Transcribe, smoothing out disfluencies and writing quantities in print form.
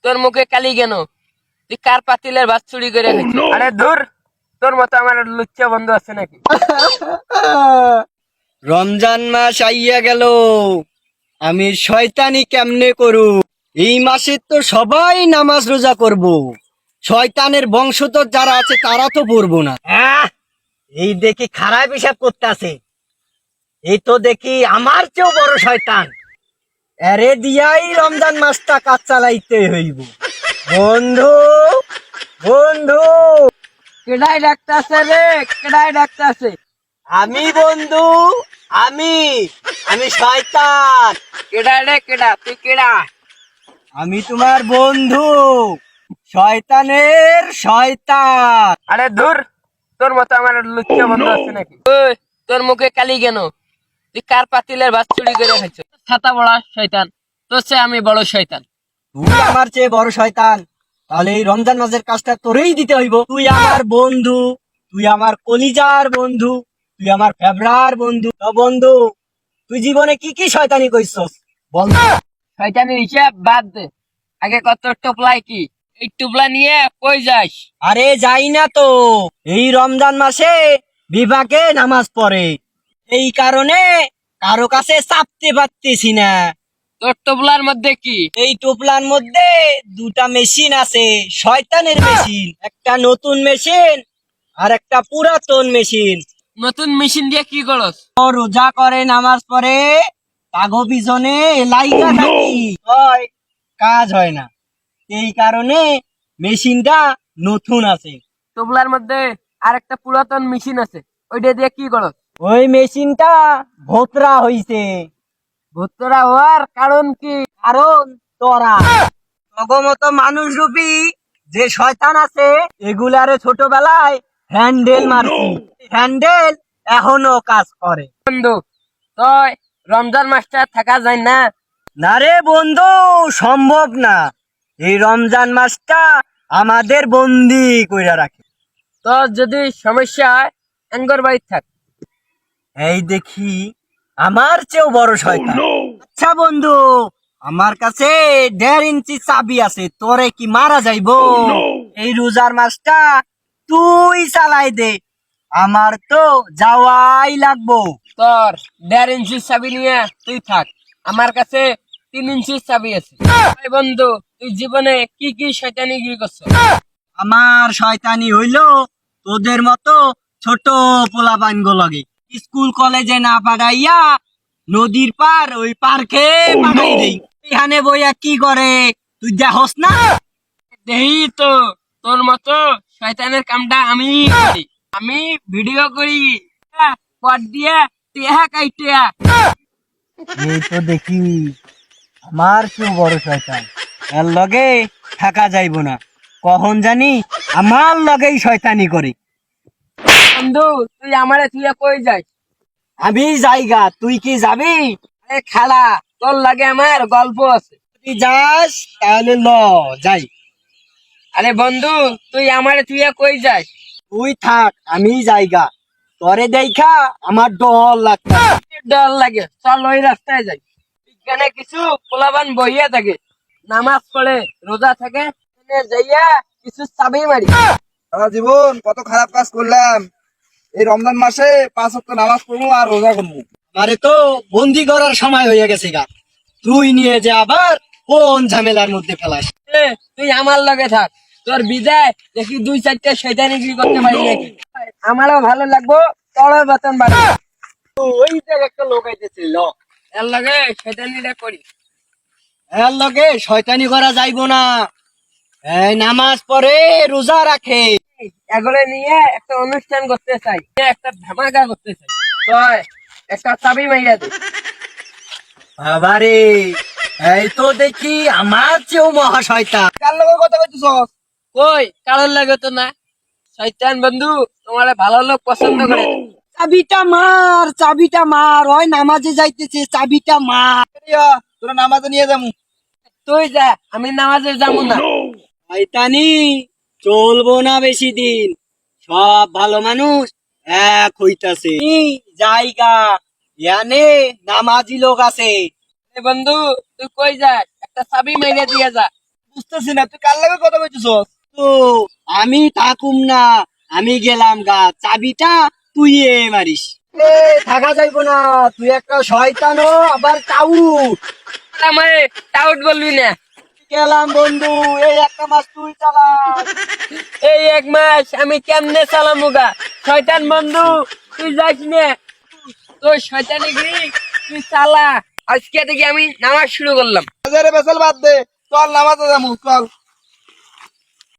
তোর মুখে কালি কেন? তুই কার পাতিলের ভাত চুরি করে খাইছিস? আরে ধুর, তোর মতো আমার লুচ্চা বন্ধু আছে নাকি? রমজান মাস আইয়া গেল, আমি শয়তানি কেমনে করু? এই মাসে তো সবাই নামাজ রোজা করব, শয়তানের বংশধর যারা আছে তারা তো পড়বো না। এই দেখি খারাপ হিসাব করতেছে, এই তো দেখি আমার চেয়েও বড় শয়তান। এরে দিয়াই রমজান মাসটা কাজ চালাইতে হইব। বন্ধু, বন্ধু, কেডাই ডাকতাছে রে? কেডাই ডাকতাছে? আমি বন্ধু, আমি আমি শয়তান। কেডা রে কেডা? তুই কেডা? আমি তোমার বন্ধু, শয়তানের শয়তান। আরে ধুর, তোর মতো আমার লুচ্চা বন্ধু আছে নাকি? ওই, তোর মুখে কালি কেন? তুই কার পাতিলের ভাত চুরি করে খাইছিস? ছাতা বড়া শয়তান, তোর চেয়ে আমি বড় শয়তান। তুই আমার চেয়ে বড় শয়তান, তাহলে এই রমজান মাসের কাজটা তোরেই দিতে হইব। তুই আমার বন্ধু, তুই আমার কলিজার বন্ধু, তুই আমার ফেভারিট বন্ধু। তো বন্ধু, তুই জীবনে কি কি শয়তানি কইছস বল তো? শয়তানের হিসাব বাদ দে, আগে কত টোপলাই কি? এই টোপলা নিয়ে কই যাস? আরে যাই না তো, এই রমজান মাসে বিভাগে নামাজ পড়ে, এই কারণে কারো কাছে চাপতে পারতেছি না। তোর টোপলার মধ্যে কি? এই টোপলার মধ্যে দুটা মেশিন আছে, শয়তানের মেশিন। একটা নতুন মেশিন আর একটা পুরাতন মেশিন। নতুন মেশিন দিয়ে কি করস? ও রোজা করে নামাজ পড়ে, কাগো পিছনে লাইগা থাকি, হয় কাজ হয় না, এই কারণে মেশিনটা নতুন আছে। টোপলার মধ্যে আর একটা পুরাতন মেশিন আছে, ওইটা দিয়ে কি করস? ওই মেশিনটা ভোতরা হইছে। ভুতরা হওয়ার কারণ কি? কারণ তোরা মতো মানুষ রূপী যে শয়তান আছে, এগুলারে ছোটবেলায় হ্যান্ডেল মারছি, হ্যান্ডেল এখনো কাজ করে। বন্ধু, তুই রমজান মাসটা থাকা যায় না? না রে বন্ধু, সম্ভব না। এই রমজান মাসটা আমাদের বন্দি কইরা রাখে। তোর যদি সমস্যা হয় আঙ্গর বাড়ি থাক। এই দেখি আমার চেয়েও বড় শয়তান। আচ্ছা বন্ধু, আমার কাছে 1.5 ইঞ্চি চাবি আছে, তোরে কি মারা যাইবো? এই রোজার মাসটা তুই চালাই দে, আমার তো যাওয়াই লাগবো। তোর 1.5 ইঞ্চির চাবি নিয়ে তুই থাক, আমার কাছে 3 ইঞ্চির চাবি আছে। এই বন্ধু, তুই জীবনে কি কি শয়তানিগিরি করছো? আমার শয়তানি হইলো তোদের মতো ছোট পোলাপাইনগো লাগে, স্কুল কলেজে না পাঠাইয়া নদীর পার ওই পার্কে পাঠাই দেই। এখানে বইয়া কি করে তুই দেখস না? দেহি তো, তোর মতো শয়তানের কামটা আমি করি। আমি ভিডিও করি, পট দিয়া টেহা কাইটিয়া। এই তো দেখি আমার কেউ বড় শয়তান, এর লগে থাকা যাইব না, কখন জানি আমার লগেই শয়তানি করে। বন্ধু, তুই আমারে তুই কই যাস? আমি জায়গা, তুই কি যাবি? আরে খালা, তোর লাগে আমার গল্প আছে। তুই যাস তাহলে ল যাই। আরে বন্ধু, তুই আমারে তুই কই যাস? তুই থাক, আমি জায়গা, তরে দেখা আমার ডর লাগতা। ডর লাগে, চল ওই রাস্তায় যাই। এখানে কিছু পোলাবান বইয়া থাকে, নামাজ পড়ে, রোজা থাকে, এখানে যাইয়া কিছু চাবি মারি। সারা জীবন কত খারাপ কাজ করলাম, এই রমজান মাসে 5 ওয়াক্ত নামাজ পড়বো আর রোজা করবো। আরে তো বন্দি করার সময় হয়ে গেছে গা, তুই নিয়ে যে আবার কোন ঝামেলার মধ্যে ফেলাস। এ, তুই আমার লগে থাক, তোর বিদায় দেখি 2-4টা শয়তানিগিরি করতে পারি নাকি। আমারও ভালো লাগবো, তোরও বেতন বাড়বে। ওই যে একটা লোক আইতেছিল, এর লগে শয়তানিটা করি। এর লগে শয়তানি করা যাইব না। এই নামাজ পড়ে রোজা রাখে, এগুলো নিয়ে একটা অনুষ্ঠান করতে চাই, একটা ধামাকা করতে চাই। তো একটা চাবি মাইরা দে। বাবারে, এই তো দেখি আমার চেয়েও মহা শয়তান। কার লগে কথা কইতেছস? কই কারোর লাগে তো না। শয়তান বন্ধু তোমার ভালো লোক পছন্দ করে। চাবিটা মার, চাবিটা মার, ওই নামাজে যাইতেছে, চাবিটা মার। ইয়া, তোরা নামাজে নিয়ে যামু। তুই যা, আমি নামাজে যাবো না। শয়তানি চলবো না বেশি দিন, সব ভালো মানুষ এক হইতাছে। এই জায়গা ইয়ানে নামাজি লোক আছে। এ বন্ধু, তুই কই যাস? একটা চাবি মাইরা দিয়ে যা। বুঝতেছি না তুই কার লাগে কথা কইতেছস? তো আমি থাকুম না, আমি গেলাম গা, চাবিটা তুই মারিস। এ থাকা যাইবো না, তুই একটা শয়তানো আবার তাউ। আমারে টাউট বলবি না। গেলাম বন্ধু, এই একটা মাস তুই চালা। এই 1 মাস আমি কেমনে চালামুগা? শয়তান বন্ধু তুই যাস না, তোর শয়তানিগিরি তুই চালা। আজকে থেকে আমি নামাজ শুরু করলাম। বাজারে বেসাল বাদ দে, চল নামাজে যামু চল।